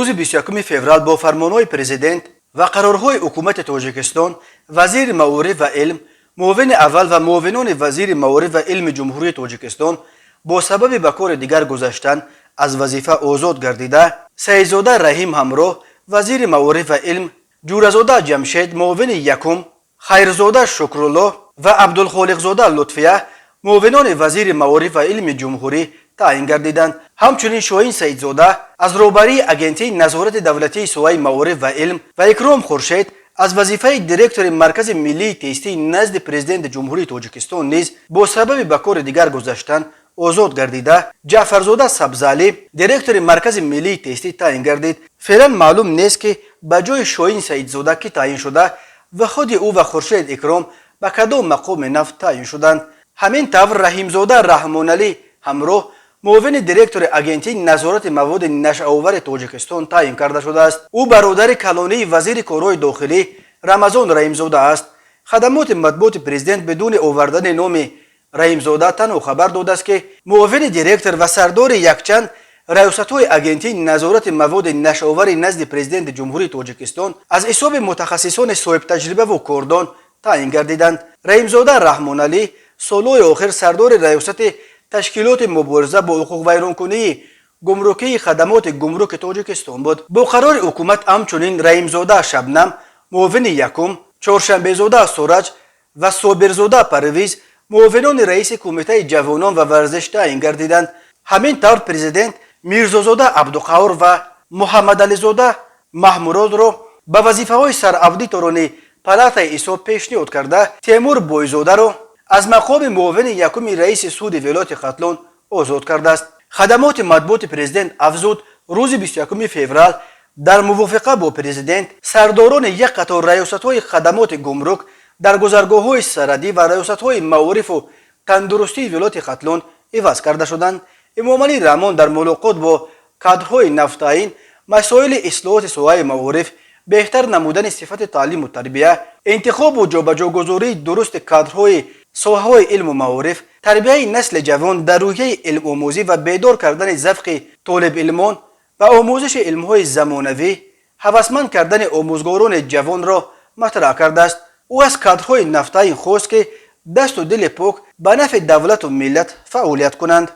روز 21 فوریه با فرمانهای پرزیدنت و قرارهای حکومت تاجیکستان، وزیر معارف و علم، معاون اول و معاونان وزیر معارف و علم جمهوری تاجیکستان با سبب به کار دیگر گذاشتن از وظیفه آزاد گردیده، سیدزاده رحیم همراه وزیر معارف و علم، جورزاده جمشید معاون یکم، خیرزاده شکرالله و عبدالخالقزاده لطفیه معاونان وزیر معارف و علم جمهوری تعیین گردیدند. همچنین شاهین سیدزاده از روبری اجنسی نظارت دولتی سوای معارف و علم و اکرام خورشید از وظیفه دیرکتور مرکز ملی تستی نزد پرزیدنت جمهوری تاجیکستان نیز با سبب به کار دیگر گذاشتن آزاد گردیده، جعفرزاده سبزعلی دیرکتور مرکز ملی تستی تعیین گردید. فعلا معلوم نیست که به جای شاهین سیدزاده کی تعیین شده و خود او و خورشید اکرام به کدام مقام نو تعیین شدند. همین طور رحیمزاده رحمانعلی همراه معاون دیرکتور اجنسی نظارت مواد نشه‌آور تاجیکستان تعیین کرده شده است. او برادر کلانی وزیر کارهای داخلی رمضان رحیمزاده است. خدمات مطبوعات پرزیدنت بدون آوردن نام رحیمزاده تنها خبر داده است که معاون دیرکتور و سردار یکچند ریاست‌های اجنسی نظارت مواد نشه‌آور نزد پرزیدنت جمهوری تاجیکستان از حساب متخصصان صاحب تجربه و کاردان تعیین گردیدند. رحیمزاده رحمانعلی سالهای آخر سردار ریاست تشکیلات مبارزه با حقوق ویرانکنی گمرکی خدمات گمرک تاجیکستان بود. با قرار حکومت همچنین رحیمزاده شبنم معاون یکم، چهارشنبه‌زاده سورج و صابرزاده پرویز معاونان رئیس کمیته جوانان و ورزش تعیین گردیدند. همین طور پرزیدنت میرزازاده عبدالقهار و محمد علیزاده محموراد را به وظیفه‌های سرعبدی تورانی پلات حساب پیشنهاد کرده، تیمور بویزاده را از مقام معاون یکم رئیس سود ولایت ختلان آزاد کرده است. خدمات مطبوعات پرزیدنت افزود روز 21 فوریه در موافقه با پرزیدنت سرداران یک قطار ریاست‌های خدمات گمرک در گذرگاه‌های سرحدی و ریاست‌های معارف و تندرستی ولایت ختلان عوض کرده شدند. امام علی رحمان در ملاقات با کادرهای نفتعین مسائل اصلاحات سوای معارف، بهتر نمودن صفت تعلیم و تربیه، انتخاب و جابجاگذاری درست کادرهای ساحه‌های علم و معارف، تربیه نسل جوان در روحیه علم آموزی و بیدار کردن ذوق طالب علمان و آموزش علم‌های زمانوی، هوسمند کردن آموزگاران جوان را مطرح کرده است. او از کادرهای نفتعین خواست که دست و دل پاک به نفع دولت و ملت فعالیت کنند.